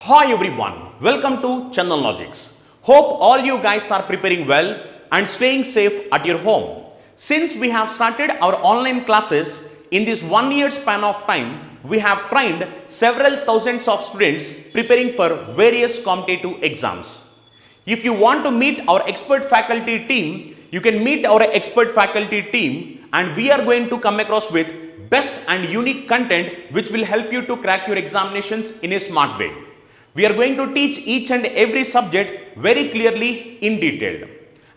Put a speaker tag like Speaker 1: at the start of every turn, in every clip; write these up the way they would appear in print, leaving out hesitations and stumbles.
Speaker 1: Hi everyone, welcome to Chandan Logics. Hope all you guys are preparing well and staying safe at your home. Since we have started our online classes in this 1 year span of time, we have trained several thousands of students preparing for various competitive exams. If you want to meet our expert faculty team, you can meet our expert faculty team and we are going to come across with best and unique content which will help you to crack your examinations in a smart way. We are going to teach each and every subject very clearly in detail.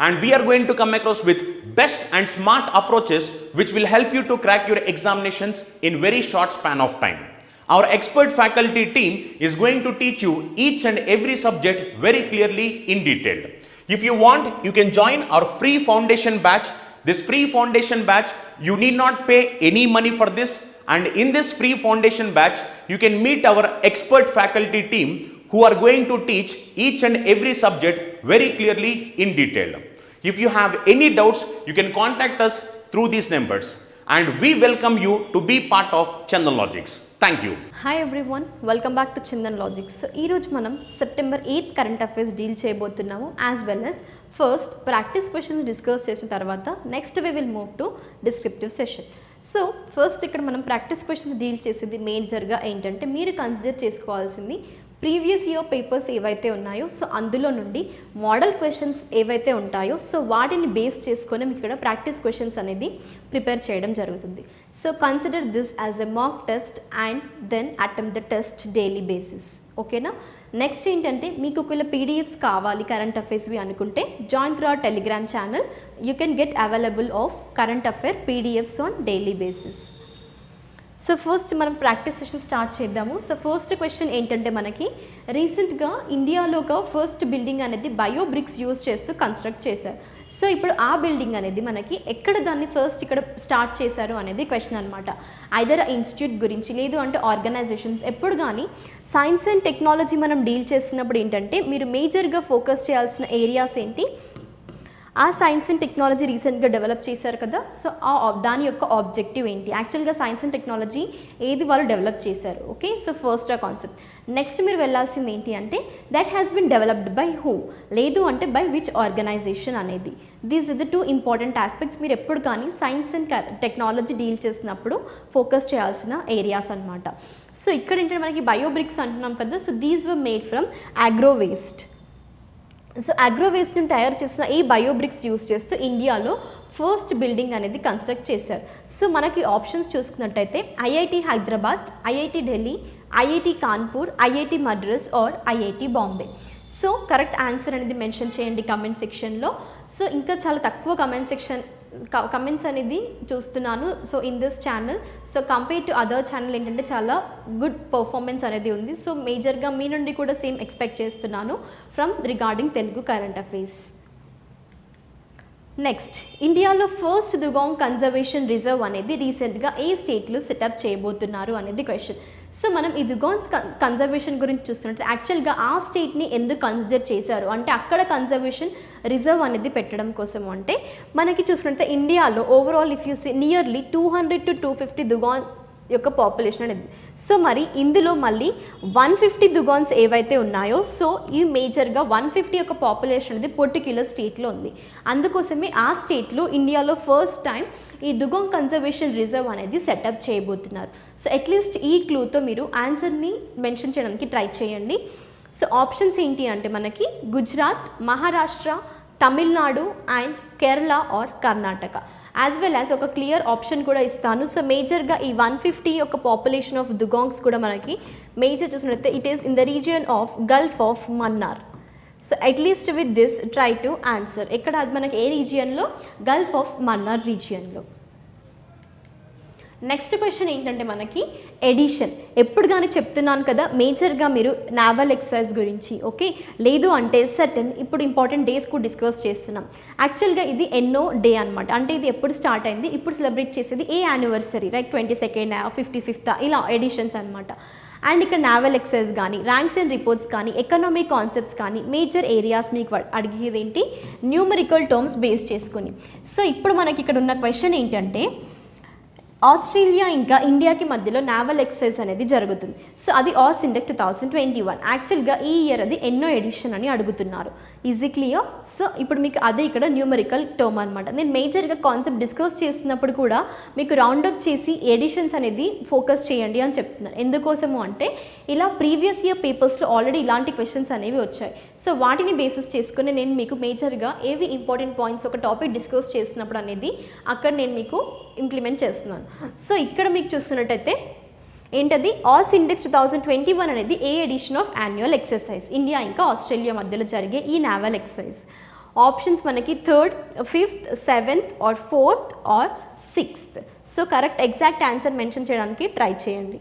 Speaker 1: And we are going to come across with best and smart approaches which will help you to crack your examinations in very short span of time. Our expert faculty team is going to teach you each and every subject very clearly in detail. If you want, you can join our free foundation batch. This free foundation batch, you need not pay any money for this. And in this free foundation batch, you can meet our expert faculty team who are going to teach each and every subject very clearly in detail. If you have any doubts, you can contact us through these numbers. And we welcome you to be part of Chandan Logics. Thank you.
Speaker 2: Hi everyone, welcome back to Chandan Logics. So, ee roju manam September 8th current affairs deal cheyabothunnamu as well as first practice questions discuss చేసిన తర్వాత next we will move to descriptive session. So first ఇక్కడ మనం practice questions deal చేసేది మేజర్గా ఏంటంటే మీరు consider చేసుకోవాల్సింది previous year papers ఏవైతే ఉన్నాయో సో అందులో నుండి మోడల్ క్వశ్చన్స్ ఏవైతే ఉంటాయో సో వాటిని బేస్ చేసుకొని మీకు ఇక్కడ ప్రాక్టీస్ క్వశ్చన్స్ అనేది ప్రిపేర్ చేయడం జరుగుతుంది. So consider this as a mock test and then attempt the test daily basis. ఓకేనా. నెక్స్ట్ ఏంటంటే మీకు ఒకవేళ పీడిఎఫ్స్ కావాలి కరెంట్ అఫైర్స్వి అనుకుంటే join through our Telegram channel. You can get available of current affair PDFs on daily basis. So first మనం practice session start చేద్దాము. So first question ఏంటంటే మనకి రీసెంట్గా ఇండియాలో ఒక ఫస్ట్ బిల్డింగ్ అనేది బయో బ్రిక్స్ యూజ్ చేస్తూ కన్స్ట్రక్ట్ చేశారు. సో ఇప్పుడు ఆ బిల్డింగ్ అనేది మనకి ఎక్కడ దాన్ని ఫస్ట్ ఇక్కడ స్టార్ట్ చేశారు అనేది క్వశ్చన్ అనమాట. ఐదర్ ఇన్స్టిట్యూట్ గురించి లేదు అంటే ఆర్గనైజేషన్స్. ఎప్పుడు కానీ సైన్స్ అండ్ టెక్నాలజీ మనం డీల్ చేస్తున్నప్పుడు ఏంటంటే మీరు మేజర్గా ఫోకస్ చేయాల్సిన ఏరియాస్ ఏంటి, ఆ సైన్స్ అండ్ టెక్నాలజీ రీసెంట్గా డెవలప్ చేశారు కదా సో దాని యొక్క ఆబ్జెక్టివ్ ఏంటి, యాక్చువల్గా సైన్స్ అండ్ టెక్నాలజీ ఏది వాళ్ళు డెవలప్ చేశారు. ఓకే. సో ఫస్ట్ ఆ కాన్సెప్ట్. నెక్స్ట్ మీరు వెళ్ళాల్సింది ఏంటి అంటే that has been developed by who, లేదు అంటే బై విచ్ ఆర్గనైజేషన్ అనేది. These are the two important aspects మీరు ఎప్పుడు కానీ సైన్స్ అండ్ టెక్నాలజీ డీల్ చేసినప్పుడు ఫోకస్ చేయాల్సిన ఏరియాస్ అనమాట. సో ఇక్కడ ఏంటంటే మనకి బయోబ్రిక్స్ అంటున్నాం కదా. So these were made from agro waste. So agro వేస్ట్ని తయారు చేసిన ఈ బయోబ్రిక్స్ యూస్ చేస్తూ ఇండియాలో ఫస్ట్ బిల్డింగ్ అనేది కన్స్ట్రక్ట్ చేశారు. సో మనకి ఆప్షన్స్ చూసుకున్నట్టయితే IIT Hyderabad, IIT Delhi, IIT Kanpur, IIT Madras or IIT Bombay. So correct answer అనేది మెన్షన్ చేయండి కమెంట్ సెక్షన్లో. సో ఇంకా చాలా తక్కువ కమెంట్స్ అనేది చూస్తున్నాను so in this channel. So compare to other channel ఏంటంటే చాలా గుడ్ పర్ఫార్మెన్స్ అనేది ఉంది. సో మేజర్గా మీ నుండి కూడా సేమ్ ఎక్స్పెక్ట్ చేస్తున్నాను from regarding Telugu current affairs. Next, ఇండియాలో ఫస్ట్ దుగాంగ్ కన్జర్వేషన్ రిజర్వ్ అనేది రీసెంట్గా ఏ స్టేట్లో సెటప్ చేయబోతున్నారు అనేది క్వశ్చన్. సో మనం ఈ దుగాంగ్ కన్జర్వేషన్ గురించి చూస్తున్నట్టు యాక్చువల్గా ఆ స్టేట్ని ఎందుకు కన్సిడర్ చేశారు అంటే అక్కడ కన్జర్వేషన్ రిజర్వ్ అనేది పెట్టడం కోసం అంటే మనకి చూసుకుంటే ఇండియాలో overall if you see nearly 200 to 250 dugong యొక్క పాపులేషన్ అనేది. సో మరి ఇందులో మళ్ళీ 150 దుగాన్స్ ఏవైతే ఉన్నాయో సో ఈ మేజర్గా 150 యొక్క పాపులేషన్ అనేది పర్టిక్యులర్ స్టేట్లో ఉంది. అందుకోసమే ఆ స్టేట్లో ఇండియాలో ఫస్ట్ టైం ఈ దుగాంగ్ కన్జర్వేషన్ రిజర్వ్ అనేది సెటప్ చేయబోతున్నారు. సో అట్లీస్ట్ ఈ క్లూతో మీరు ఆన్సర్ని మెన్షన్ చేయడానికి ట్రై చేయండి. సో ఆప్షన్స్ ఏంటి అంటే మనకి Gujarat, Maharashtra, Tamil Nadu and Kerala or Karnataka. As well as ఒక క్లియర్ ఆప్షన్ కూడా ఇస్తాను. సో మేజర్గా ఈ 150 యొక్క పాపులేషన్ ఆఫ్ దుగాంగ్స్ కూడా మనకి మేజర్ చూసినట్లయితే it is in the region of Gulf of Mannar. So at least with this try to answer. ఎక్కడ అది మనకి ఏ రీజియన్లో, గల్ఫ్ ఆఫ్ మన్నార్ రీజియన్లో. నెక్స్ట్ క్వశ్చన్ ఏంటంటే మనకి ఎడిషన్. ఎప్పుడు కానీ చెప్తున్నాను కదా మేజర్గా మీరు నావల్ ఎక్సర్సైజ్ గురించి ఓకే, లేదు అంటే సర్టన్ ఇప్పుడు ఇంపార్టెంట్ డేస్ కూడా డిస్కస్ చేస్తున్నాం. యాక్చువల్గా ఇది ఎన్నో డే అనమాట. అంటే ఇది ఎప్పుడు స్టార్ట్ అయింది, ఇప్పుడు సెలబ్రేట్ చేసేది ఏ యానివర్సరీ, లైక్ 22nd, 55th ఇలా ఎడిషన్స్ అనమాట. అండ్ ఇక్కడ నావల్ ఎక్సర్సైజ్ కానీ, ర్యాంక్స్ అండ్ రిపోర్ట్స్ కానీ, ఎకనామిక్ కాన్సెప్ట్స్ కానీ మేజర్ ఏరియాస్ మీకు అడిగేది ఏంటి న్యూమరికల్ టర్మ్స్ బేస్ చేసుకొని. సో ఇప్పుడు మనకి ఇక్కడ ఉన్న క్వశ్చన్ ఏంటంటే ఆస్ట్రేలియా ఇంకా ఇండియాకి మధ్యలో నావల్ ఎక్సర్సైజ్ అనేది జరుగుతుంది. సో అది ఆస్ ఇండెక్ 2021. యాక్చువల్గా ఈ ఇయర్ అది ఎన్నో ఎడిషన్ అని అడుగుతున్నారు. Easy clear. సో ఇప్పుడు మీకు అదే ఇక్కడ న్యూమరికల్ టర్మ్ అనమాట. నేను మేజర్గా కాన్సెప్ట్ డిస్కస్ చేస్తున్నప్పుడు కూడా మీకు రౌండప్ చేసి ఎడిషన్స్ అనేది ఫోకస్ చేయండి అని చెప్తున్నాను. ఎందుకోసము అంటే ఇలా ప్రీవియస్ ఇయర్ పేపర్స్లో ఆల్రెడీ ఇలాంటి క్వశ్చన్స్ అనేవి వచ్చాయి. సో వాటిని బేసిస్ చేసుకుని నేను మీకు మేజర్గా ఏవి ఇంపార్టెంట్ పాయింట్స్ ఒక టాపిక్ డిస్కస్ చేస్తున్నప్పుడు అనేది అక్కడ నేను మీకు ఇంప్లిమెంట్ చేస్తున్నాను. సో ఇక్కడ మీకు చూస్తున్నట్టయితే ఏంటది ఆస్ ఇండెక్స్ 2021 అనేది a edition of annual exercise India ఇంకా ఆస్ట్రేలియా మధ్యలో జరిగే ఈ నావల్ ఎక్సర్సైజ్. ఆప్షన్స్ మనకి 3rd, 5th, 7th or 4th or 6th. So correct exact answer mention చేయడానికి ట్రై చేయండి.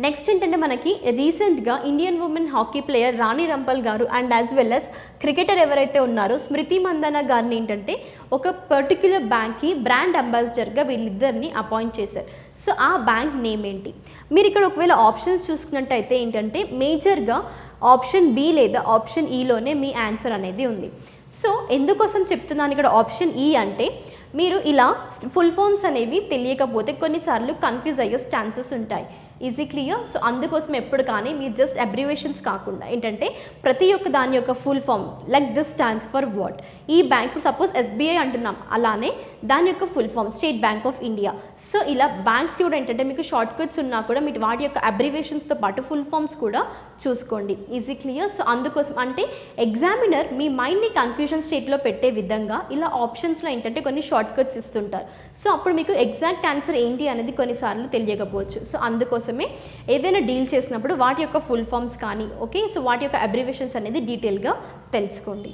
Speaker 2: నెక్స్ట్ ఏంటంటే మనకి రీసెంట్గా Indian women hockey player Rani Rampal గారు and as well as cricketer ఎవరైతే ఉన్నారో స్మృతి మందన గారిని ఏంటంటే ఒక పర్టిక్యులర్ బ్యాంక్కి బ్రాండ్ అంబాసిడర్గా వీళ్ళిద్దరిని అపాయింట్ చేశారు. సో ఆ బ్యాంక్ నేమ్ ఏంటి? మీరు ఇక్కడ ఒకవేళ ఆప్షన్స్ చూసుకున్నట్టయితే ఏంటంటే మేజర్గా ఆప్షన్ బి లేదా ఆప్షన్ ఈలోనే మీ ఆన్సర్ అనేది ఉంది. సో ఎందుకోసం చెప్తున్నాను ఇక్కడ ఆప్షన్ ఈ అంటే మీరు ఇలా ఫుల్ ఫామ్స్ అనేవి తెలియకపోతే కొన్నిసార్లు కన్ఫ్యూజ్ అయ్యే ఛాన్సెస్ ఉంటాయి. Easy clear. సో అందుకోసం ఎప్పుడు కానీ మీరు జస్ట్ అబ్రివేషన్స్ కాకుండా ఏంటంటే ప్రతి ఒక్క దాని యొక్క full form like this stands for what. ఈ బ్యాంక్ సపోజ్ ఎస్బీఐ అంటున్నాం, అలానే దాని యొక్క full form state bank of India. So ఇలా బ్యాంక్స్కి కూడా ఏంటంటే మీకు షార్ట్ కట్స్ ఉన్నా కూడా మీరు వాటి యొక్క అబ్రివేషన్స్తో పాటు ఫుల్ ఫామ్స్ కూడా చూసుకోండి. Easy clear. సో అందుకోసం అంటే ఎగ్జామినర్ మీ మైండ్ని కన్ఫ్యూజన్ స్టేట్లో పెట్టే విధంగా ఇలా ఆప్షన్స్లో ఏంటంటే కొన్ని షార్ట్ కట్స్ ఇస్తుంటారు. సో అప్పుడు మీకు ఎగ్జాక్ట్ ఆన్సర్ ఏంటి అనేది కొన్నిసార్లు తెలియకపోవచ్చు. సో అందుకోసమే ఏదైనా డీల్ చేసినప్పుడు వాటి యొక్క ఫుల్ ఫామ్స్ కానీ ఓకే, సో వాటి యొక్క అబ్రివేషన్స్ అనేది డీటెయిల్గా తెలుసుకోండి.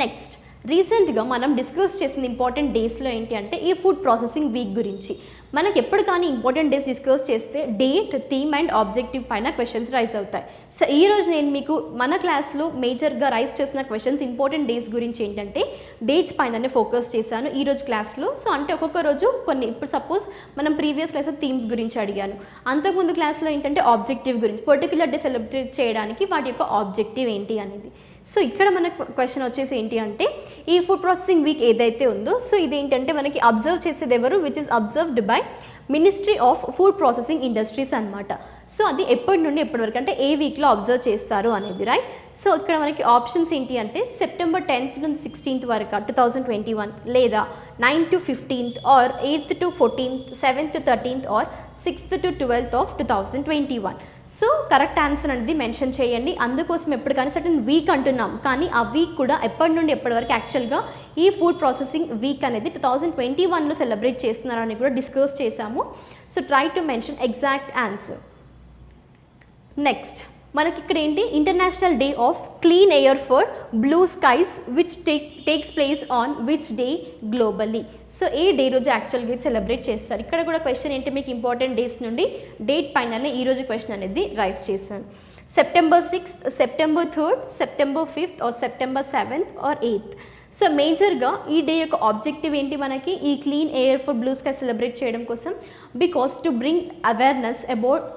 Speaker 2: నెక్స్ట్ రీసెంట్గా మనం డిస్కస్ చేసిన ఇంపార్టెంట్ డేస్లో ఏంటి అంటే ఈ ఫుడ్ ప్రాసెసింగ్ వీక్ గురించి. మనకి ఎప్పుడు కానీ ఇంపార్టెంట్ డేస్ డిస్కస్ చేస్తే డేట్, థీమ్ అండ్ ఆబ్జెక్టివ్ పైన క్వశ్చన్స్ రైజ్ అవుతాయి. సో ఈరోజు నేను మీకు మన క్లాస్లో మేజర్గా రైజ్ చేసిన క్వశ్చన్స్ ఇంపార్టెంట్ డేస్ గురించి ఏంటంటే డేట్స్ పైననే ఫోకస్ చేశాను ఈరోజు క్లాస్లో. సో అంటే ఒక్కొక్క రోజు కొన్ని, ఇప్పుడు సపోజ్ మనం ప్రీవియస్ క్లాస్లో థీమ్స్ గురించి అడిగాను, అంతకుముందు క్లాస్లో ఏంటంటే ఆబ్జెక్టివ్ గురించి, పర్టికులర్ డే సెలబ్రేట్ చేయడానికి వాటి యొక్క ఆబ్జెక్టివ్ ఏంటి అనేది. సో ఇక్కడ మనకు క్వశ్చన్ వచ్చేసి ఏంటి అంటే ఈ ఫుడ్ ప్రాసెసింగ్ వీక్ ఏదైతే ఉందో సో ఇదేంటంటే మనకి అబ్జర్వ్ చేసేది ఎవరు, which is observed by ministry of food processing industries అనమాట. సో అది ఎప్పటి నుండి ఎప్పటి వరకు అంటే ఏ వీక్లో అబ్జర్వ్ చేస్తారు అనేది, రైట్. సో ఇక్కడ మనకి ఆప్షన్స్ ఏంటి అంటే సెప్టెంబర్ 10th నుండి 16th వరకు 2021, లేదా 9th to 15th or 8th to 14th, 7th to 13th or 6th to 12th of 2021. So correct answer అనేది మెన్షన్ చేయండి. అందుకోసం ఎప్పుడు కానీ సర్టన్ వీక్ అంటున్నాం, కానీ ఆ వీక్ కూడా ఎప్పటి నుండి ఎప్పటి వరకు యాక్చువల్గా ఈ ఫుడ్ ప్రాసెసింగ్ వీక్ అనేది 2021లో సెలబ్రేట్ చేస్తున్నారని కూడా డిస్కస్ చేశాము. So try to mention exact answer. Next మనకి ఇక్కడ ఏంటి international day of clean air for blue skies which takes place on which day globally. So A day రోజు యాక్చువల్గా సెలబ్రేట్ చేస్తారు. ఇక్కడ కూడా క్వశ్చన్ ఏంటి మీకు ఇంపార్టెంట్ డేస్ నుండి డేట్ పైననే ఈరోజు క్వశ్చన్ అనేది రైజ్ చేశాను. September 6th, September 3rd, September 5th or September 7th or 8th. So మేజర్గా ఈ డే యొక్క ఆబ్జెక్టివ్ ఏంటి మనకి ఈ clean air for blue sky celebrate చేయడం కోసం, because to bring awareness about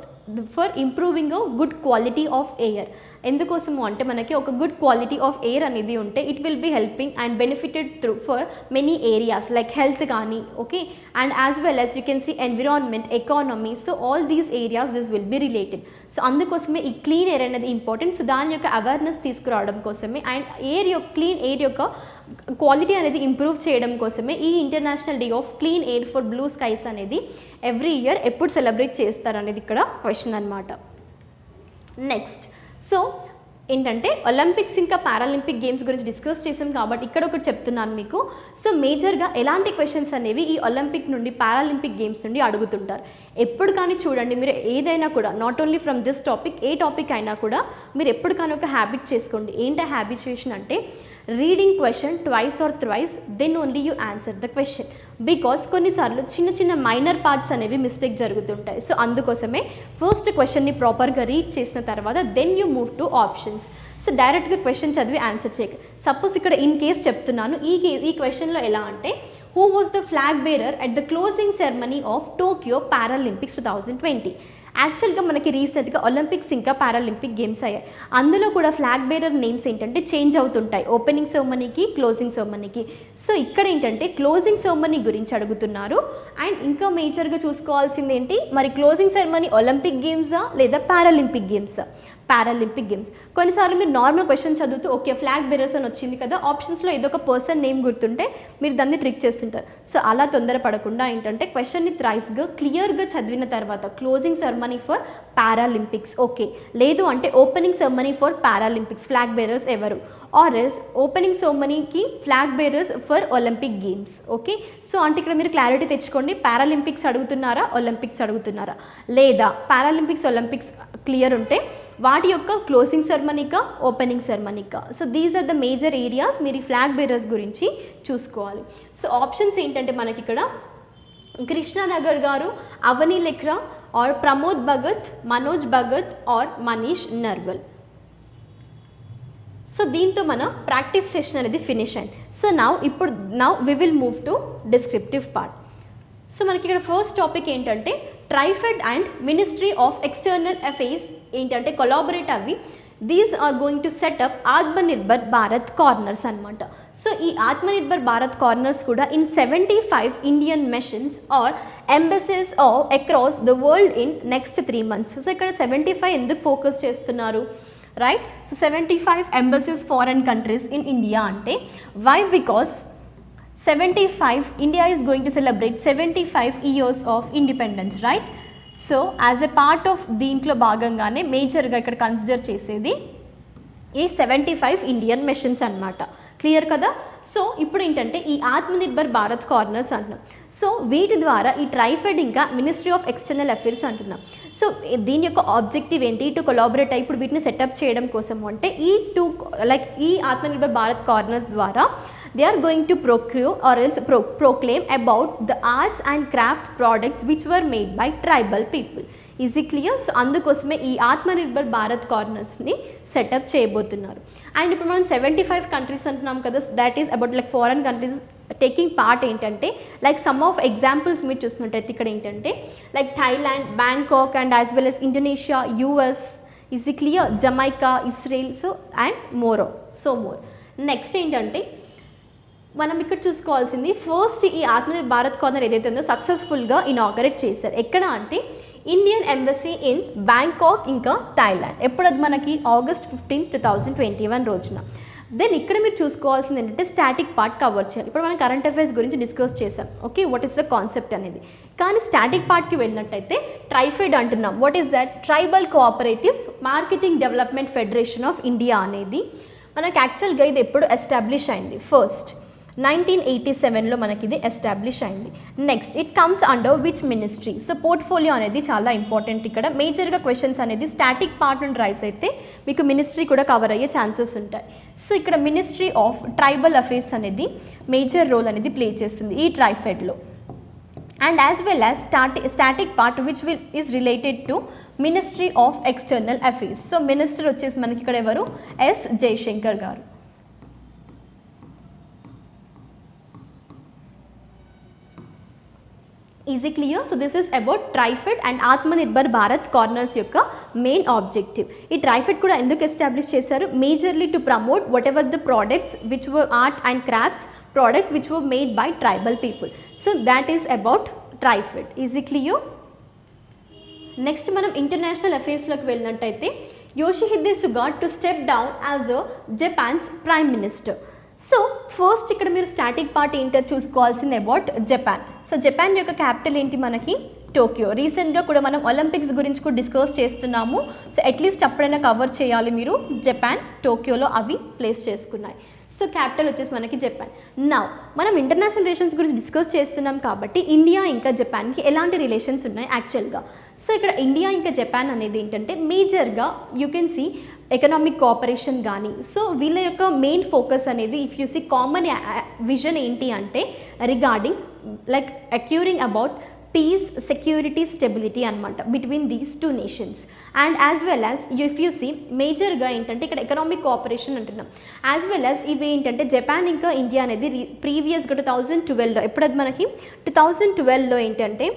Speaker 2: for improving good quality of air. ఎందుకోసము అంటే మనకి ఒక గుడ్ క్వాలిటీ ఆఫ్ ఎయిర్ అనేది ఉంటే it will be helping and benefited through for many areas like health కానీ okay, and as well as you can see environment, economy. So all these areas this will be related. So అందుకోసమే ఈ clean air అనేది important. So దాని యొక్క awareness తీసుకురావడం కోసమే and air యొక్క clean air యొక్క క్వాలిటీ అనేది ఇంప్రూవ్ చేయడం కోసమే ఈ international day of clean air for blue skies అనేది ఎవ్రీ ఇయర్ ఎప్పుడు సెలబ్రేట్ చేస్తారు అనేది ఇక్కడ క్వశ్చన్ అనమాట. నెక్స్ట్ సో ఏంటంటే ఒలింపిక్స్ ఇంకా పారాలింపిక్ గేమ్స్ గురించి డిస్కస్ చేసాం కాబట్టి ఇక్కడ ఒకటి చెప్తున్నాను మీకు. సో మేజర్గా ఎలాంటి క్వశ్చన్స్ అనేవి ఈ ఒలింపిక్ నుండి పారాలింపిక్ గేమ్స్ నుండి అడుగుతుంటారు. ఎప్పుడు కానీ చూడండి మీరు ఏదైనా కూడా not only from this topic, A topic అయినా కూడా మీరు ఎప్పుడు కానీ ఒక హ్యాబిట్ చేసుకోండి. ఏంటి హ్యాబిచుయేషన్ అంటే reading question twice or thrice then only you answer the question. Because కొన్నిసార్లు చిన్న చిన్న మైనర్ పార్ట్స్ అనేవి మిస్టేక్ జరుగుతుంటాయి. సో అందుకోసమే ఫస్ట్ క్వశ్చన్ని ప్రాపర్గా రీడ్ చేసిన తర్వాత then you move to options. So డైరెక్ట్గా క్వశ్చన్ చదివి ఆన్సర్ చేయక. సపోజ్ ఇక్కడ ఇన్ కేస్ చెప్తున్నాను, ఈ క్వశ్చన్లో ఎలా అంటే who was the flag bearer at the closing ceremony of Tokyo Paralympics 2020. యాక్చువల్గా మనకి రీసెంట్గా ఒలింపిక్స్ ఇంకా పారాలింపిక్ గేమ్స్ అయ్యాయి. అందులో కూడా ఫ్లాగ్ బేరర్ నేమ్స్ ఏంటంటే చేంజ్ అవుతుంటాయి ఓపెనింగ్ సెరమనీకి, క్లోజింగ్ సెరమనీకి. సో ఇక్కడ ఏంటంటే క్లోజింగ్ సెరమనీ గురించి అడుగుతున్నారు. అండ్ ఇంకా మేజర్గా చూసుకోవాల్సింది ఏంటి, మరి క్లోజింగ్ సెరమనీ ఒలింపిక్ గేమ్సా లేదా పారాలింపిక్ గేమ్సా? Paralympic games. కొన్నిసార్లు మీరు నార్మల్ క్వశ్చన్ చదువుతూ ఓకే ఫ్లాగ్ బేరర్స్ అని వచ్చింది కదా, ఆప్షన్స్లో ఏదో ఒక పర్సన్ నేమ్ గుర్తుంటే మీరు దాన్ని ట్రిక్ చేస్తుంటారు. సో అలా తొందరపడకుండా ఏంటంటే క్వశ్చన్ని థ్రైస్గా క్లియర్గా చదివిన తర్వాత closing ceremony for Paralympics okay, లేదు అంటే opening ceremony for Paralympics flag bearers ఎవరు, ఆర్ ఎల్స్ ఓపెనింగ్ సెరమనీకి flag bearers for Olympic games. Okay, so అంటే ఇక్కడ మీరు క్లారిటీ తెచ్చుకోండి, పారాలింపిక్స్ అడుగుతున్నారా ఒలింపిక్స్ అడుగుతున్నారా, లేదా పారాలింపిక్స్ ఒలింపిక్స్ క్లియర్ ఉంటే వాటి యొక్క క్లోజింగ్ సెరమనీకా ఓపెనింగ్ సెరమనీకా. So these are the major areas మీరు ఈ ఫ్లాగ్ బేరర్స్ గురించి చూసుకోవాలి. సో ఆప్షన్స్ ఏంటంటే మనకి ఇక్కడ Krishna Nagar garu, Avani Lekhara, or Pramod Bhagat, Manoj Bhagat or Manish Narwal. So దీంతో మన ప్రాక్టీస్ సెషన్ అనేది ఫినిష్ అయింది. So now we will move to descriptive part. So మనకి ఇక్కడ ఫస్ట్ టాపిక్ ఏంటంటే TRIFED and ministry of external affairs ఏంటంటే కొలాబరేట్ అవి these are going to set up Atmanirbhar Bharat corners అనమాట. సో ఈ ఆత్మనిర్భర్ భారత్ కార్నర్స్ కూడా in 75 Indian missions or embassies across the world in next 3 months. So ఇక్కడ 75 ఎందుకు ఫోకస్ చేస్తున్నారు, right? So 75 embassies foreign countries in India అంటే why, because 75 India is going to celebrate 75 years of independence, right? So as a part of దీంట్లో భాగంగానే మేజర్గా ఇక్కడ consider చేసేది ఈ 75 ఇండియన్ మిషన్స్ అనమాట. క్లియర్ కదా? సో ఇప్పుడు ఏంటంటే ఈ ఆత్మనిర్భర్ భారత్ కార్నర్స్ అంటున్నాం. సో వీటి ద్వారా ఈ ట్రైఫెడ్ ఇంకా మినిస్ట్రీ ఆఫ్ ఎక్స్టర్నల్ అఫైర్స్ అంటున్నాం. సో దీని యొక్క ఆబ్జెక్టివ్ ఏంటి, టు కొలాబరేట్ అయ్యి ఇప్పుడు వీటిని సెటప్ చేయడం కోసం అంటే ఈ ఆత్మనిర్భర్ భారత్ కార్నర్స్ ద్వారా they are going to procure or else proclaim about the arts and craft products which were made by tribal people. Is it clear? So అందుకోసమే ఈ ఆత్మనిర్భర్ భారత్ కార్నర్స్ని సెటప్ చేయబోతున్నారు. అండ్ ఇప్పుడు మనం 75 కంట్రీస్ అంటున్నాం కదా, that is about like foreign countries taking part ఏంటంటే like some of examples మీరు చూస్తున్నట్టయితే ఇక్కడ ఏంటంటే like Thailand, Bangkok and as well as Indonesia, US, is it clear, Jamaica, Israel, so and more. Next ఏంటంటే మనం ఇక్కడ చూసుకోవాల్సింది ఫస్ట్ ఈ ఆత్మనిర్భర్ భారత్ కార్నర్ ఏదైతే ఉందో సక్సెస్ఫుల్గా ఇనాగరేట్ చేశారు. ఎక్కడ అంటే ఇండియన్ ఎంబసీ ఇన్ బ్యాంకాక్ ఇంకా థాయిలాండ్. ఎప్పుడు అది మనకి August 15, 2021 రోజున. దెన్ ఇక్కడ మీరు చూసుకోవాల్సింది ఏంటంటే స్టాటిక్ పార్ట్ కవర్ చేయాలి. ఇప్పుడు మనం కరెంట్ అఫైర్స్ గురించి డిస్కస్ చేసాం, okay, what is the concept అనేది. కానీ స్టాటిక్ పార్ట్కి వెళ్ళినట్టయితే ట్రైఫెడ్ అంటున్నాం. What is that? Tribal cooperative marketing development federation of India అనేది మనకు యాక్చువల్గా ఇది ఎప్పుడు ఎస్టాబ్లిష్ అయింది, ఫస్ట్ 1987లో మనకి ఇది ఎస్టాబ్లిష్ అయింది. Next it comes under which ministry? So portfolio అనేది చాలా ఇంపార్టెంట్. ఇక్కడ మేజర్గా క్వశ్చన్స్ అనేది స్టాటిక్ పార్ట్ నుండి రైస్ అయితే మీకు మినిస్ట్రీ కూడా కవర్ అయ్యే ఛాన్సెస్ ఉంటాయి. సో ఇక్కడ మినిస్ట్రీ ఆఫ్ ట్రైబల్ అఫైర్స్ అనేది మేజర్ రోల్ అనేది ప్లే చేస్తుంది ఈ ట్రైఫెడ్లో. And as well as static part which is related to ministry of external affairs. So minister వచ్చేసి మనకి ఇక్కడ ఎవరు? S Jaishankar garu. Is it clear? So this is about TRIFED and Atmanirbhar Bharat corners యొక్క మెయిన్ ఆబ్జెక్టివ్. ఈ ట్రైఫెడ్ కూడా ఎందుకు ఎస్టాబ్లిష్ చేశారు? Majorly to promote whatever the products which were art and crafts products which were made by tribal people. So that is about TriFed. Is it clear? Next మనం international అఫైర్స్లోకి వెళ్ళినట్టయితే Yoshihide Suga to step down as a Japan's prime minister. So first ఇక్కడ మీరు static part ఏంటో చూసుకోవాల్సింది about Japan. So Japan యొక్క capital ఏంటి మనకి? టోక్యో. రీసెంట్గా కూడా మనం ఒలింపిక్స్ గురించి కూడా డిస్కస్ చేస్తున్నాము. సో అట్లీస్ట్ అప్పుడైనా కవర్ చేయాలి మీరు. జపాన్ టోక్యోలో అవి ప్లేస్ చేసుకున్నాయి. సో క్యాపిటల్ వచ్చేసి మనకి జపాన్. నౌ మనం ఇంటర్నేషనల్ రిలేషన్స్ గురించి డిస్కస్ చేస్తున్నాం కాబట్టి ఇండియా ఇంకా జపాన్కి ఎలాంటి రిలేషన్స్ ఉన్నాయి యాక్చువల్గా? సో ఇక్కడ ఇండియా ఇంకా జపాన్ అనేది ఏంటంటే మేజర్గా you can see economic cooperation కానీ. సో వీళ్ళ యొక్క మెయిన్ ఫోకస్ అనేది if you see common vision ఏంటి అంటే regarding like occurring about peace, security, stability అనమాట between these two nations. And as well as if you see మేజర్గా ఏంటంటే ఇక్కడ ఎకనామిక్ కోఆపరేషన్ అంటున్నాం. యాజ్ వెల్ యాజ్ ఇవి ఏంటంటే జపాన్ ఇంకా ఇండియా అనేది ప్రీవియస్గా 2012లో ఎప్పుడు అది మనకి 2012లో ఏంటంటే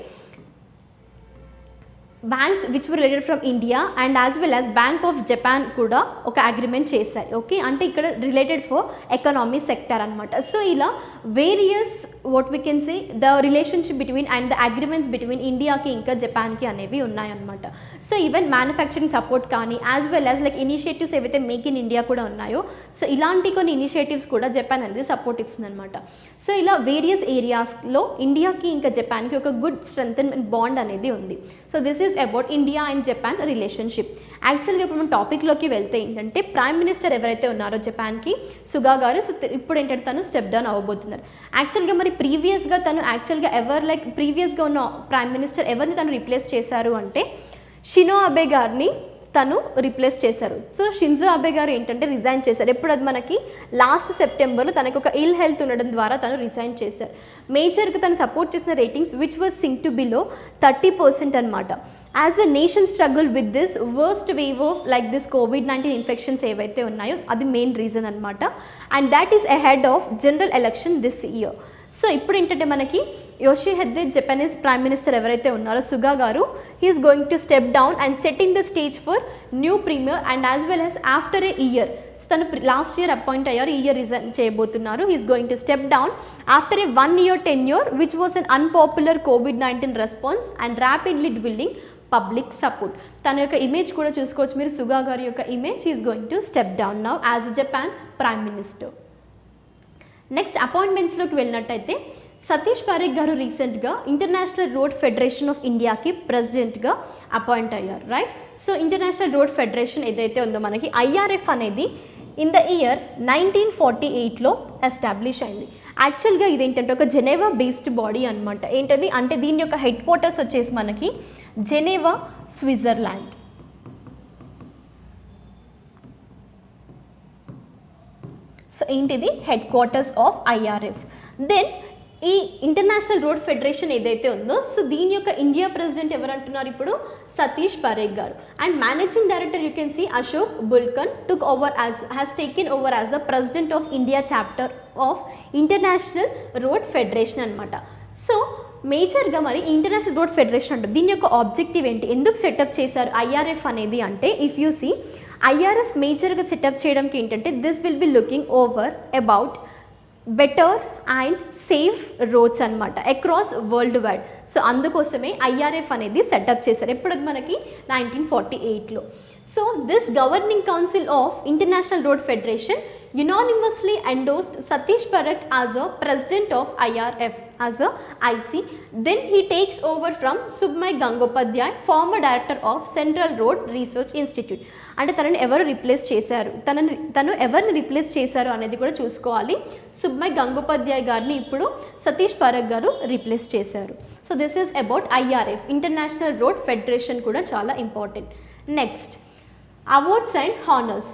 Speaker 2: banks which were related from India and as well as bank of Japan కూడా ఒక అగ్రిమెంట్ చేశాయి. ఓకే, అంటే ఇక్కడ రిలేటెడ్ ఫర్ ఎకనామీ సెక్టర్ అనమాట. సో ఇలా various what we can say the relationship between and the agreements between ఇండియాకి ఇంకా జపాన్కి అనేవి ఉన్నాయన్నమాట. సో ఈవెన్ మ్యానుఫ్యాక్చరింగ్ సపోర్ట్ కానీ as well as like initiatives ఏవైతే మేక్ ఇన్ ఇండియా కూడా ఉన్నాయో, సో ఇలాంటి కొన్ని ఇనిషియేటివ్స్ కూడా జపాన్ అనేది సపోర్ట్ ఇస్తుంది అనమాట. సో ఇలా వేరియస్ ఏరియాస్లో ఇండియాకి ఇంకా జపాన్కి ఒక గుడ్ స్ట్రెంగ్త్ బాండ్ అనేది ఉంది. So this is about India and Japan relationship. యాక్చువల్గా ఇప్పుడు మనం టాపిక్లోకి వెళ్తే ఏంటంటే ప్రైమ్ మినిస్టర్ ఎవరైతే ఉన్నారో జపాన్కి, సుగా గారు, సో ఇప్పుడు ఏంటంటే తను స్టెప్ డౌన్ అవ్వబోతున్నారు. యాక్చువల్గా మరి ప్రీవియస్గా తను యాక్చువల్గా ప్రీవియస్గా ఉన్న ప్రైమ్ మినిస్టర్ ఎవరిని తను రీప్లేస్ చేశారు అంటే షినో అబే గారిని తను రీప్లేస్ చేశారు. సో షింజో అబే గారు ఏంటంటే రిజైన్ చేశారు. ఎప్పుడు అది మనకి లాస్ట్ సెప్టెంబర్లో తనకు ఒక ఇల్ హెల్త్ ఉండడం ద్వారా తను రిజైన్ చేశారు. మేజర్గా తను సపోర్ట్ చేసిన ratings which was sink to below 30% అనమాట. As a nation struggle with this worst wave of like this COVID-19 infections ఏవైతే ఉన్నాయో అది మెయిన్ రీజన్ అనమాట. And that is ahead of general election this year. So ఇప్పుడు ఏంటంటే మనకి యోషిహిదే Japanese prime minister ఎవరైతే ఉన్నారో సుగా గారు, he's going to step down and setting the stage for new premier and as well as after a year. తను last year appoint అయ్యారు, ఈ ఇయర్ రిజైన్ చేయబోతున్నారు. He's going to step down after a 1 year tenure which was un unpopular COVID-19 response and rapidly dwindling public support. తన యొక్క image కూడా చూసుకోవచ్చు మీరు, సుగా గారి యొక్క image. He's going to step down now as Japan prime minister. Next అపాయింట్మెంట్స్లోకి వెళ్ళినట్టయితే సతీష్ పారేఖ్ గారు రీసెంట్గా ఇంటర్నేషనల్ రోడ్ ఫెడరేషన్ ఆఫ్ ఇండియాకి ప్రెసిడెంట్గా అపాయింట్ అయ్యారు, right. So international road federation ఏదైతే ఉందో మనకి IRF అనేది ఇన్ ద ఇయర్ 1948లో ఎస్టాబ్లిష్ అయింది. యాక్చువల్గా ఇదేంటంటే ఒక జెనీవా బేస్డ్ బాడీ అనమాట. ఏంటది అంటే దీని యొక్క హెడ్ క్వార్టర్స్ వచ్చేసి మనకి జెనీవా, స్విట్జర్లాండ్. సో ఏంటిది headquarters of IRF. Then ఈ ఇంటర్నేషనల్ రోడ్ ఫెడరేషన్ ఏదైతే ఉందో, సో దీని యొక్క ఇండియా ప్రెసిడెంట్ ఎవరు అంటున్నారు ఇప్పుడు Satish Parekh garu. And managing director you can see Ashok Bulkan took over has taken over as the president of India chapter of international road federation అనమాట. So మేజర్గా మరి ఇంటర్నేషనల్ రోడ్ ఫెడరేషన్ అంటే దీని యొక్క ఆబ్జెక్టివ్ ఏంటి, ఎందుకు సెటప్ చేశారు IRF అనేది అంటే, ఇఫ్ యూ సీ IRF మేజర్గా సెటప్ చేయడానికి ఏంటంటే this will be looking over about better and safe roads అనమాట అక్రాస్ వరల్డ్ వైడ్. సో అందుకోసమే IRF అనేది సెటప్ చేశారు. ఎప్పుడు మనకి 1948లో. So this governing council of international road federation unanimously endorsed Satish Parakh as a president of IRF as a IC. Then he takes over from Submai Gangopadhyay, former director of Central Road Research Institute. అంటే తనని ఎవరు replace చేశారు, తను ఎవరిని replace చేశారు అనేది కూడా చూసుకోవాలి. సుబ్మై గంగోపాధ్యాయ్ గారిని ఇప్పుడు సతీష్ పారేఖ్ గారు రిప్లేస్ చేశారు. So this is about IRF international road federation కూడా చాలా important. Next awards and honours.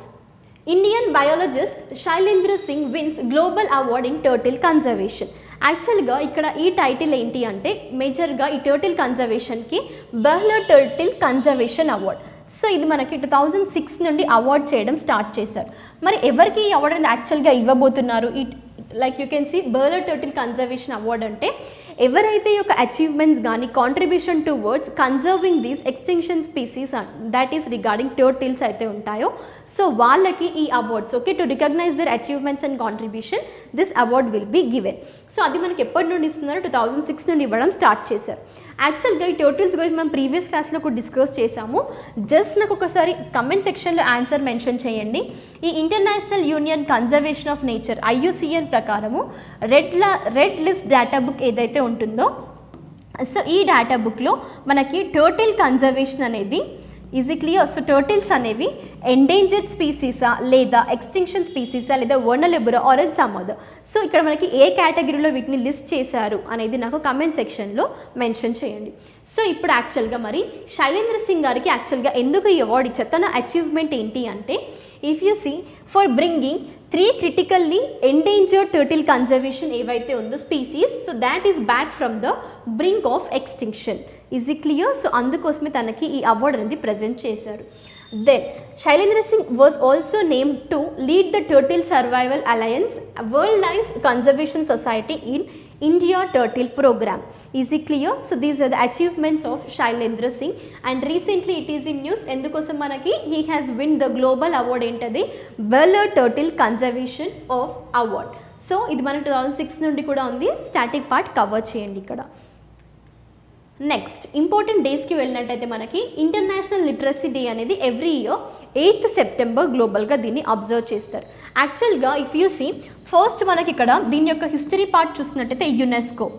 Speaker 2: Indian biologist Shailendra Singh wins global award in turtle conservation. యాక్చువల్గా ఇక్కడ ఈ టైటిల్ ఏంటి అంటే మేజర్గా ఈ టర్టిల్ కన్జర్వేషన్కి Behler turtle conservation award. So ఇది మనకి 2006 నుండి అవార్డ్ చేయడం స్టార్ట్ చేశారు. మరి ఎవరికి ఈ అవార్డు అనేది యాక్చువల్గా ఇవ్వబోతున్నారు, like you can see Behler turtle conservation award అంటే ఎవరైతే ఈ యొక్క అచీవ్మెంట్స్ కానీ contribution towards conserving these extinction species that is regarding turtles అయితే ఉంటాయో, సో వాళ్ళకి ఈ awards okay to recognize their achievements and contribution this award will be given. So అది మనకి ఎప్పటి నుండి ఇస్తున్నారు, 2006 నుండి ఇవ్వడం స్టార్ట్ చేశారు. యాక్చువల్గా ఈ టర్టిల్స్ గురించి మనం ప్రీవియస్ క్లాస్లో కూడా డిస్కస్ చేసాము. జస్ట్ నాకు ఒకసారి కమెంట్ సెక్షన్లో ఆన్సర్ మెన్షన్ చేయండి. ఈ international union conservation of nature IUCN ప్రకారము రెడ్ లిస్ట్ డేటా బుక్ ఏదైతే ఉంటుందో, సో ఈ డేటా బుక్లో మనకి టర్టిల్ కన్జర్వేషన్ అనేది ఈజీ క్లియర్. సో టర్టిల్స్ అనేవి ఎండేంజర్డ్ స్పీసీసా లేదా ఎక్స్టింక్షన్ స్పీసీసా లేదా vulnerable or and some other. So ఇక్కడ మనకి ఏ కేటగిరీలో వీటిని లిస్ట్ చేశారు అనేది నాకు కమెంట్ సెక్షన్లో మెన్షన్ చేయండి. సో ఇప్పుడు యాక్చువల్గా మరి శైలేంద్ర సింగ్ గారికి యాక్చువల్గా ఎందుకు ఈ అవార్డు ఇచ్చారు, తన అచీవ్మెంట్ ఏంటి అంటే if you see for bringing 3 critically endangered turtle conservation ఏవైతే ఉందో species, so that is back from the brink of extinction. Is it clear? So అందుకోసమే తనకి ఈ అవార్డు అనేది ప్రజెంట్ చేశారు. Then Shailendra Singh was also named to lead the turtle survival alliance world life conservation society in India Turtle Program. Is it clear? So these are the achievements of Shailendra Singh, and recently it is in news endukosam manaki he has win the global award entadi Beller Turtle Conservation of Award. So ఇది మన 2006 నుండి కూడా ఉంది. Static part cover చేయండి ఇక్కడ. Next important డేస్కి వెళ్ళినట్టయితే మనకి ఇంటర్నేషనల్ లిటరసీ డే అనేది ఎవ్రీ ఇయర్ 8th సెప్టెంబర్ గ్లోబల్గా దీన్ని అబ్జర్వ్ చేస్తారు. యాక్చువల్గా ఇఫ్ యూ సీ ఫస్ట్ మనకి ఇక్కడ దీని యొక్క హిస్టరీ పార్ట్ చూసినట్టయితే యునెస్కో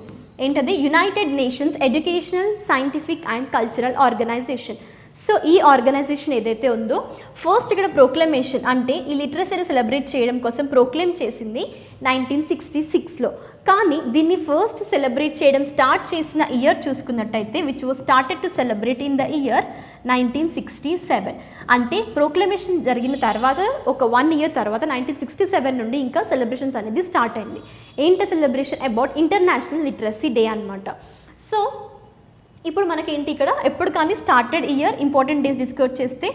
Speaker 2: ఏంటది united nations educational scientific and cultural organization. So ఈ ఆర్గనైజేషన్ ఏదైతే ఉందో ఫస్ట్ ఇక్కడ ప్రోక్లమేషన్ అంటే ఈ లిటరసీని సెలబ్రేట్ చేయడం కోసం ప్రోక్లెయిమ్ చేసింది 1966లో. కానీ దీన్ని ఫస్ట్ సెలబ్రేట్ చేయడం స్టార్ట్ చేసిన ఇయర్ చూసుకున్నట్టయితే which was started to celebrate in the year 1967. అంటే ప్రోక్లమేషన్ జరిగిన తర్వాత ఒక 1 year తర్వాత 1967 నుండి ఇంకా సెలబ్రేషన్స్ అనేది స్టార్ట్ అయింది. ఏంటి celebration about international literacy day అనమాట. సో ఇప్పుడు మనకేంటి ఇక్కడ ఎప్పుడు కానీ started year important days discuss చేస్తే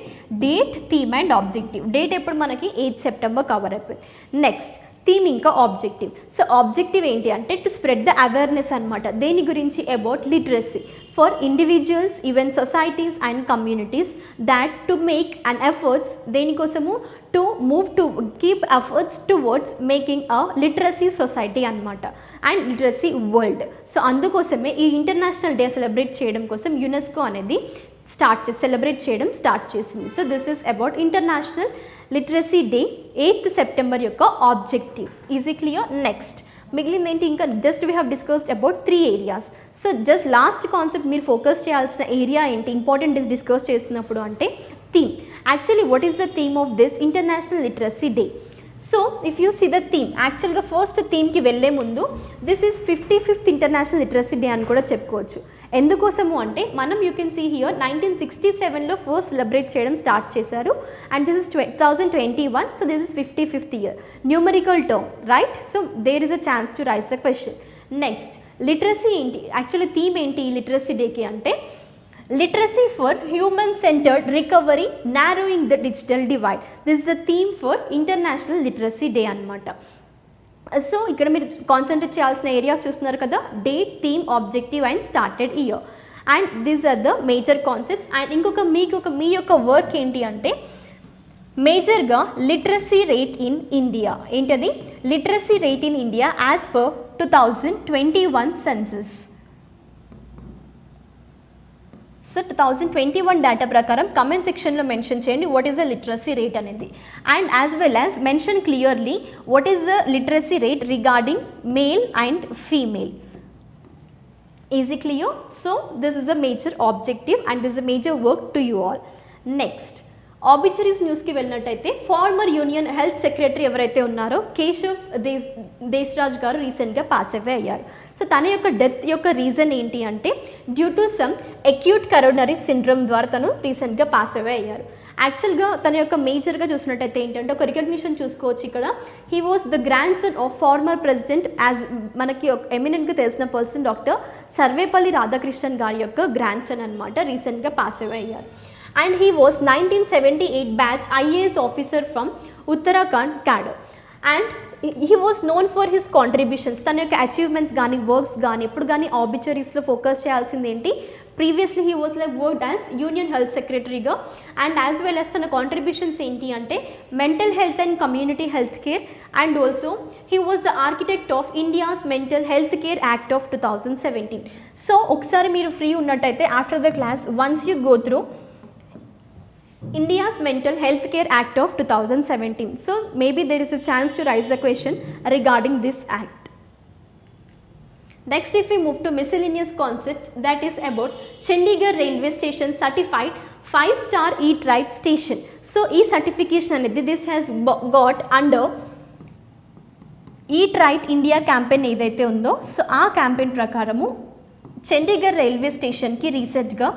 Speaker 2: date, theme and objective. Date ఎప్పుడు మనకి 8th సెప్టెంబర్ కవర్ అయిపోయింది. నెక్స్ట్ థీమ్ ఇంకా ఆబ్జెక్టివ్. సో ఆబ్జెక్టివ్ ఏంటి అంటే టు స్ప్రెడ్ ద అవేర్నెస్ అనమాట. దేని గురించి about literacy for individuals even societies and communities that to make and efforts దేనికోసము to move to keep efforts towards making a literacy society అనమాట and literacy world. So అందుకోసమే ఈ international day celebrate చేయడం కోసం UNESCO అనేది celebrate చేయడం start చేసింది. So this is about international literacy day 8th September యొక్క ఆబ్జెక్టివ్. Easy clear. నెక్స్ట్ మిగిలింది ఏంటి ఇంకా just we have discussed about 3 areas. So just last concept మీరు ఫోకస్ చేయాల్సిన ఏరియా ఏంటి ఇంపార్టెంట్ డేస్ డిస్కస్ చేస్తున్నప్పుడు అంటే theme. Actually what is the theme of this international literacy day? So if you see the theme యాక్చువల్గా first థీమ్కి వెళ్ళే ముందు this is 55th international literacy day అని కూడా చెప్పుకోవచ్చు. ఎందుకోసము అంటే మనం యూ కెన్ సీ హియర్ 1967లో ఫస్ట్ సెలబ్రేట్ చేయడం స్టార్ట్ చేశారు and this is 2021. So this is 55th year numerical term right. So there is a chance to raise the question. Next literacy ఏంటి యాక్చువల్లీ థీమ్ ఏంటి ఈ literacy డేకి అంటే literacy for human centred recovery narrowing the digital divide. This is the theme for international literacy day అనమాట. So ఇక్కడ మీరు concentrate చేయాల్సిన areas చూస్తున్నారు కదా date, theme, objective and started year and these are the major concepts. And ఇంకొక మీ యొక్క work ఏంటి అంటే మేజర్గా లిటరసీ రేట్ ఇన్ ఇండియా. ఏంటది literacy rate in India as per 2021 census. So 2021 data ప్రకారం కమెంట్ సెక్షన్లో మెన్షన్ చేయండి what is the literacy rate అనేది and as well as mention clearly what is the literacy rate regarding male and female. Easy clear. So this is a major objective and this is a major work to you all. Next obituaries న్యూస్కి వెళ్ళినట్టయితే farmer union health secretary ఎవరైతే ఉన్నారో కేశవ్ దేశ్రాజ్ గారు రీసెంట్గా pass అవే అయ్యారు. So తన యొక్క death యొక్క రీజన్ ఏంటి అంటే due to some acute coronary syndrome ద్వారా తను రీసెంట్గా పాస్ అవే అయ్యారు. యాక్చువల్గా తన యొక్క మేజర్గా చూసినట్టయితే ఏంటంటే ఒక రికగ్నిషన్ చూసుకోవచ్చు ఇక్కడ. He was the grand son of former president as మనకి ఒక ఎమినెంట్గా తెలిసిన పర్సన్ డాక్టర్ సర్వేపల్లి రాధాకృష్ణన్ గారి యొక్క గ్రాండ్ సన్ అనమాట. రీసెంట్గా పాస్ అవే అయ్యారు. And he was 1978 batch IAS officer from Uttarakhand cadre and he was known for his contributions. తన యొక్క అచీవ్మెంట్స్ కానీ వర్క్స్ కానీ ఎప్పుడు కానీ ఆబిచరీస్లో ఫోకస్ చేయాల్సింది ఏంటి previously he was like worked as union health సెక్రటరీగా అండ్ యాజ్ వెల్ యాజ్ తన కాంట్రిబ్యూషన్స్ ఏంటి అంటే mental health and community health care and also he was the architect of India's mental health care act of 2017. So ఒకసారి మీరు free ఉన్నట్టయితే after the class once you go through India's Mental Health Care Act of 2017. So maybe there is a chance to raise the question regarding this act. Next if we move to miscellaneous concepts that is about Chandigarh railway station certified 5-star Eat Right station. So ee certification anedi this has got under Eat Right India campaign ఏదైతే ఉందో so ఆ campaign ప్రకారము Chandigarh railway స్టేషన్కి రీసెంట్గా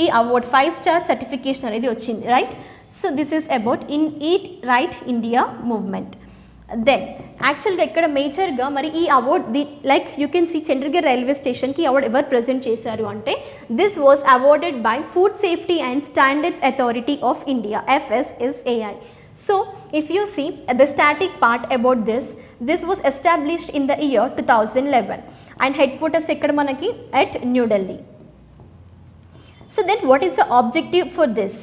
Speaker 2: ఈ award 5-star certification అనేది వచ్చింది right. So this is about eat right India movement. Then యాక్చువల్గా ఇక్కడ మేజర్గా మరి ఈ award like you can see Chandigarh railway స్టేషన్కి అవార్డ్ ఎవరు ప్రజెంట్ చేశారు అంటే this was awarded by food safety and standards authority of India FSSAI. So if you see the static part about this was established in the year 2011 and headquarters ekkada manaki at New Delhi. So then what is the objective for this?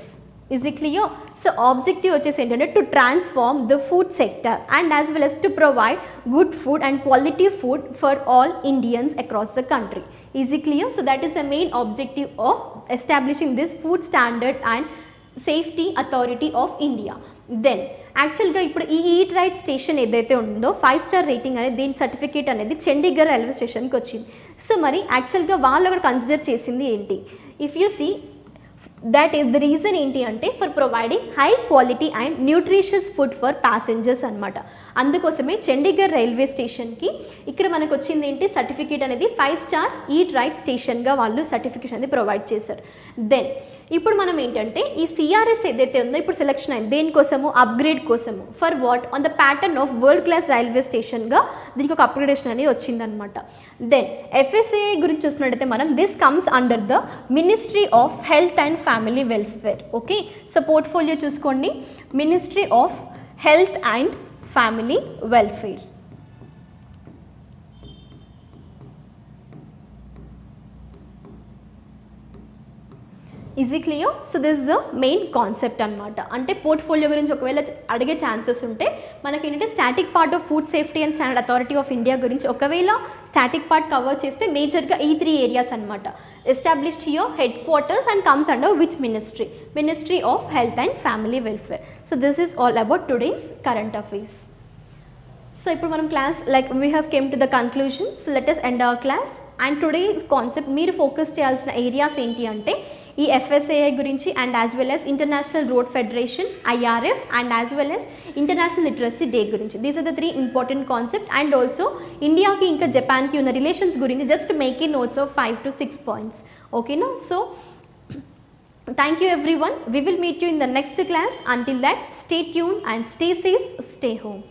Speaker 2: Is it clear? So objective వచ్చేసి ఏంటంటే to transform the food sector and as well as to provide good food and quality food for all Indians across the country. Is it clear? So that is the main objective of establishing this food standard and safety authority of India. Then యాక్చువల్గా ఇప్పుడు ఈ eat right station ఏదైతే ఉందో 5 star rating అనేది దీని certificate అనేది Chandigarh railway స్టేషన్కి వచ్చింది. సో మరి యాక్చువల్గా వాళ్ళు అక్కడ కన్సిడర్ చేసింది ఏంటి? If you see that is the reason ఏంటి అంటే for providing high quality and nutritious food for passengers అనమాట. అందుకోసమే చండీగఢ్ రైల్వే స్టేషన్కి ఇక్కడ మనకు వచ్చింది ఏంటి సర్టిఫికేట్ అనేది 5 స్టార్ ఈట్ రైట్ స్టేషన్గా వాళ్ళు సర్టిఫికేషన్ అనేది ప్రొవైడ్ చేశారు. దెన్ ఇప్పుడు మనం ఏంటంటే ఈ సిఆర్ఎస్ ఏదైతే ఉందో ఇప్పుడు సెలెక్షన్ అయింది దేనికోసము అప్గ్రేడ్ కోసము for what on the pattern of world class railway స్టేషన్గా దీనికి ఒక అప్గ్రేడేషన్ అనేది వచ్చిందనమాట. దెన్ ఎఫ్ఎస్ఏఐ గురించి చూసినట్టయితే మనం this comes under the ministry of health and family welfare. Okay, so portfolio చూసుకోండి ministry of health and family welfare. Is it clear? So this is the main concept అనమాట. అంటే పోర్ట్ఫోలియో గురించి ఒకవేళ అడిగే ఛాన్సెస్ ఉంటే మనకి ఏంటంటే static part of food safety and standard authority of India గురించి ఒకవేళ స్టాటిక్ పార్ట్ కవర్ చేస్తే మేజర్గా ఈ 3 ఏరియాస్ అనమాట. Established here headquarters and comes under which ministry of health and family welfare. So this is all about today's current affairs. So ఇప్పుడు మనం class like we have came to the conclusion. So let us end our class. And today concept మీరు focus చేయాల్సిన areas ఏంటి అంటే ఈ FSAI గురించి and as well as international road federation IRF and as well as international literacy day గురించి. These are the 3 important concept. And also ఇండియాకి ఇంకా జపాన్కి ఉన్న రిలేషన్స్ గురించి just make a notes of 5 to 6 points. ఓకేనా? So thank you every one. We will meet you in the next class. Until that, stay tuned and stay safe, stay home.